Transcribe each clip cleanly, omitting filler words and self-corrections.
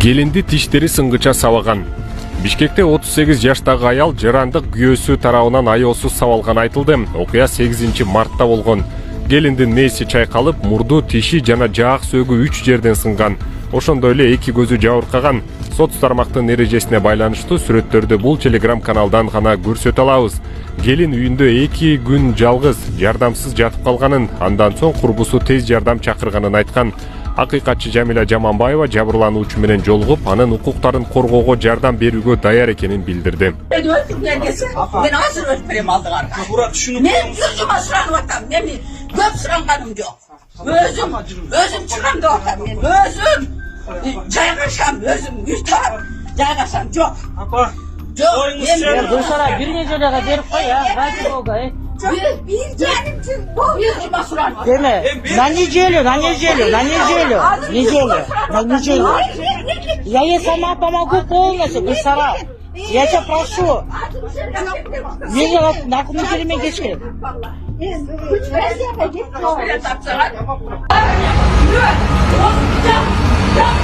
Келинди тиштери сыңгыча сабаган. Бишкекте 38 жаштагы аял жарандык күйөөсү тарабынан аеосуз сабалган айтылды. Окуя 8 мартта болгон. Келиндин нээси чайкалып, мурду, тиши жана жаак сөөгү 3 жерден сынган. Ошондой эле 2 көзү жабыркаган. Сот тармактын эрежесине байланыштуу сүрөттөрдү бул Telegram каналдан гана көрсөтө алабыз. Келин үйүндө 2 күн жалгыз, жардамсыз жатып калганын, андан соң курбусу тез жардам чакырганын айткан. Акыйкатчы Жамиля Жаманбаева жабырлануучу менен жолугуп, анын укуктарын коргоого жардам берүүгө даяр экенин билдирди. Мен азыр өтүп берем алдыңарга. Мен жүзүм асыранып атам. Мен көп суранганым жок. Өзүм чыгам деп атам. Мен өзүм жайгашам, өзүм үйтап жайгашам жок. Апа. Жок. Мен Гүлшара бир нечелерге берип кой, разы болду, Bir canım boğuyorsun basuran. Deme. На неделю. Я ей сама помогу полностью, Гульсара. Я тебя прошу. Мне на неделю geçelim.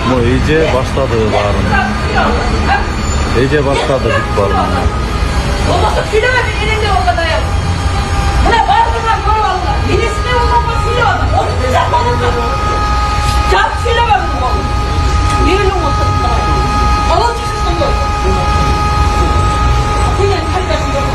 Mo iyice başladı bağırın. İyice başladı bit bağırın. Olmasa silemedim elinde o kadar ya. Buna bağırdılar böyle valla. Birisine olmaması yok. Onu güzel olurdu. Çap silemedim oğlum. Yerin olmasın. Alın çıksın yok. Akıyla kaybetsin yok.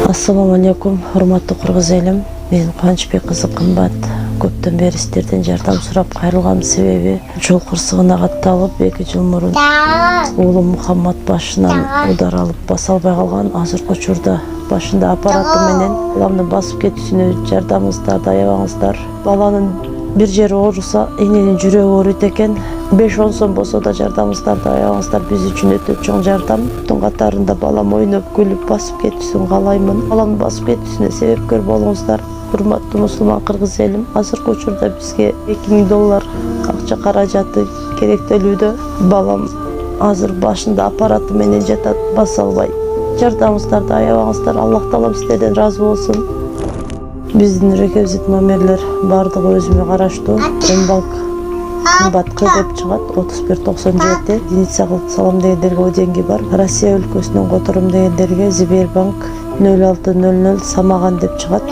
Assalamu alaikum, hurmatlı Qırgız elim. Men Qanычбек кызы Кымбат. Көптөн бери сиздерден жардам сурап кайрылган себеби жол кырсыгына катталып 2 жыл мурун уулум Мухаммад башынан удар алып баса албай калган. Азыркы учурда башында аппараты менен баламдын басып кетүүсүнө жардамыңыздарды аябаңыздар. Баланын бир жери ооруса, эненин жүрөгү ооруйт экен. 5-10 сом болсо да жардамыңыздарды аябаңыздар. Биз үчүн өтө чоң жардам. Тун катарында балам ойноп күлүп басып кетүүсүн каалаймын. Баламдын басып кетүүсүнө себепкер болуңуздар. Урматтуу мусулман кыргыз элим, азыркы учурда бизге $2000 акча каражаты керектелүүдө. Балам азыр башында аппараты менен жатат, баса албай. Жардамыңыздарды аябаңыздар. Аллах таалам сиздерден разы болсун. Биздин реквизит номерлер бардыгы өзүмө караштуу. Эмбанк Кымбат деп чыгат 3197. Единица кылып салам дегендерге деньги бар. Россия өлкөсүнөн которум дегендерге Сбербанк 0600 Самаган деп чыгат.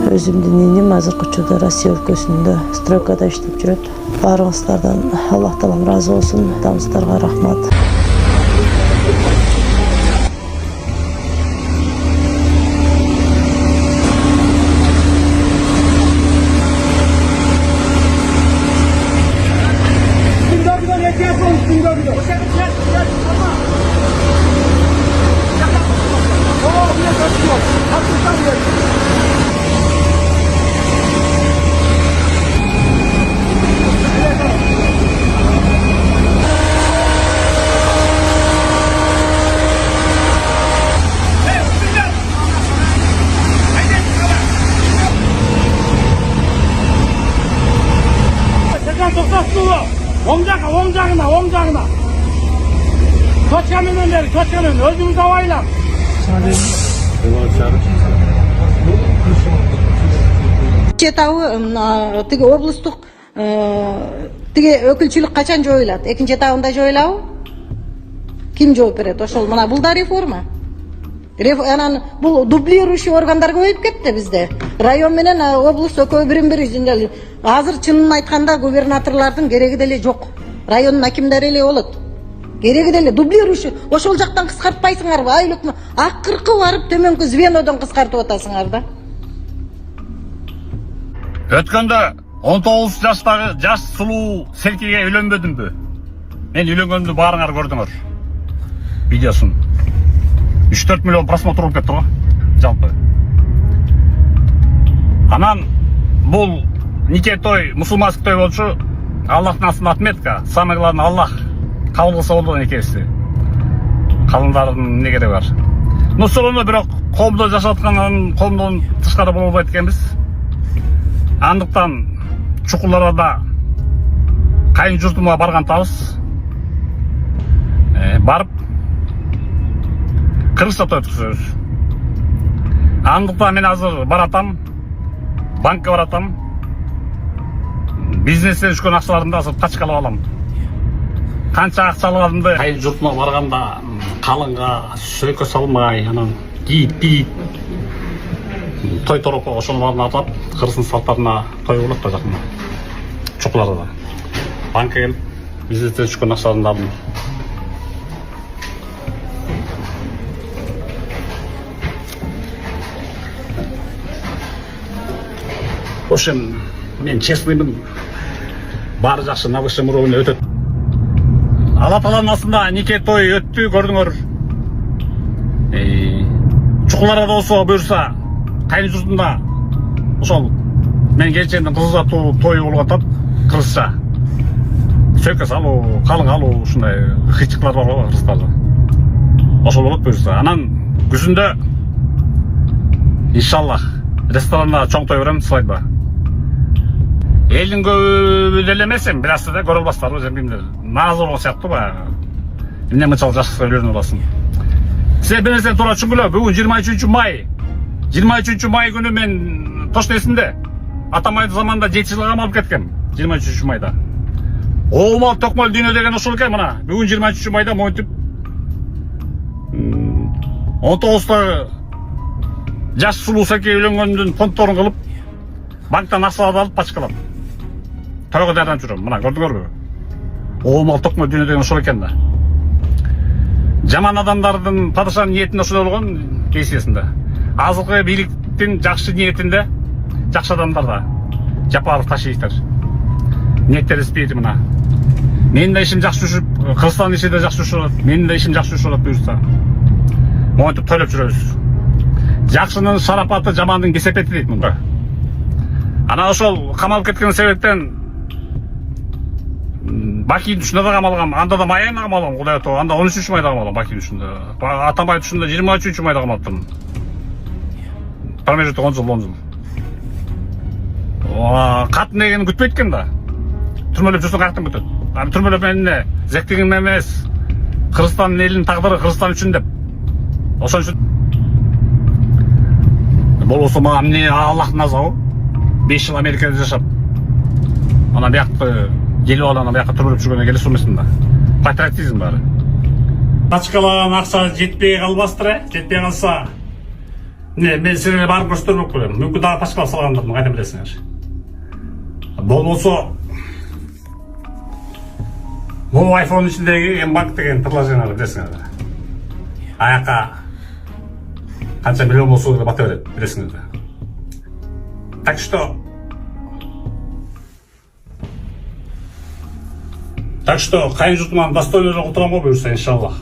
Өзүмдүн иним азыркы учурда Россия өлкөсүндө стройкада иштеп жүрөт. Баарыңыздардан Аллах таалам разы болсун. Адамдарга рахмат. Oң жағына. Точкамен өндері, өзіңіз авайлап. Жетауы, тіге облыстық, тіге өкілчілік қачан жойылады? Екінші жетауында жойылау? Ким жооп берет? Ошол мына бул да реформа. Анан бул дублирующий органдар көбөйүп кетти бизде. Район менен облус экөө бирин-бири. Азыр чынын айтканда губернаторлордун кереги деле жок. Райондун акимдери эле болот. Кереги деле дублирующий. Ошол жактан кыскартпайсыңарбы? Айлык акыркы барып төмөнкү звенодон кыскартып атасыңар да. Өткөндө 19 жаштагы жаш сулуу Серкеге үйлөнбөдүмбү? Мен үйлөнгөндү баарыңар көрдүңөр. Видеосын. 3-4 миллион просмотр болуп кетти го, жалпы. Анан бул нике той, мусулманский той болчу. Аллахтын астында отметка. Самое главное, Аллах кабыл кылса болду никебизди. Калындардын не кереги бар. Но сону бирок коомдо жашаткандан коомдон тышкары боло албайт экенбиз. Андыктан чукуларда кайын журтума баргантабыз. Барып кыргызча той өткүзөбүз. Андыктан мен азыр баратам, банкка баратам. Бизнестен түшкөн акчаларымды азыр качкалап алам. Канча акча алганымды кайын журтума барганда калыңга сөйкө салмай, анан кийип той торопко ошонун баарын атап, кыргыздын салттарына той болот да жакында. Чукуларда. Банкка келип, бизнестен түшкөн акчаларымды алдым. Ошем мен честныймын. Баары жакшы на высшем уровне өтөт. Алла Тааланын астында нике той өттү, көрдүңөр. Чукуларда болсо буюрса, кайын журтунда ошол мен келчендин кыз uzatуу тою болуп атат, кыргызча. Сөйкө салуу, калың алуу, ушундай кыйчыклар бар го кыргыздарда. Ошол болот буюрса. Анан күзүндө иншаллах ресторанда чоң той берем, свадьба. Элдин көбү деле эмесин, бир аста да көрө албастарбы, жемгимдер. Наазы болгон сыяктуу баягы. Эмне мынчалык жашыкка үйлөнүп аласың. Сиз бир нерсени туура түшүнгүлө, бүгүн 23 май. 23 май күнү мен точно эсимде. Атамайдын заманында 7 жылга камалып кеткем. 23 майда. Оомал токмол дүйнө деген ошол экен мына. Бүгүн 23 майда монтип 19-та жаш сулуу Серке үйлөнгөндүн фондторун кылып, банктан акчаларды алып пачкалап. Тойго даярданып жүрөм. Мына көрдүңөрбү? Оомал токмол дүйнө деген ошол экен да. Жаман адамдардын падышанын ниетинде ошол болгон кейсесинде. Азыркы бийликтин жакшы ниетинде жакшы адамдар да. Жапаров Ташиевтер. Ниеттери спейди мына. Менин да ишим жакшы жүрүп, Кыргызстандын иши да жакшы жүрүп, менин да ишим жакшы жүрүп буюрса. Монтип тойлоп жүрөбүз. Жакшынын шарапаты, жамандын кесепети дейт мында. Ана ошол камалып кеткен себептен Бакийдин түшүндө да камалгам, анда да май айында камалгам, Кудай ото, анда 13 майда камалгам Бакийдин түшүндө. Атамбай түшүндө 23 майда камалыптым. Промежуток 10 жыл. Катын дегени күтпөйт экен да. Түрмөлөп жүрсөң каяктан күтөт? Аны түрмөлөп эмне? Зектигим эмес. Кыргызстандын элинин тагдыры Кыргызстан үчүн деп. Ошон үчүн болбосо мага эмне Аллахтын азабы? 5 жыл Америкада жашап. Анан биякты келип алып, анан биякка түрмөлөп жүргөнгө келе сурмайсың да. Патриотизм баары. Пачкалаган акча жетпей калбастыр, жетпей калса, мен силерге барып көрсөтөрмөк болом. Мүмкүн дагы пачкалап салгандырмын, кайдан билесиңер. Болбосо бул айфон ичиндеги Мбанк деген приложенияларды билесиңер. Аяка канча миллион болсо деле бата берет, билесиңер да. Так что кайын журтуман достойнураак отурам го буюрса, иншаллах.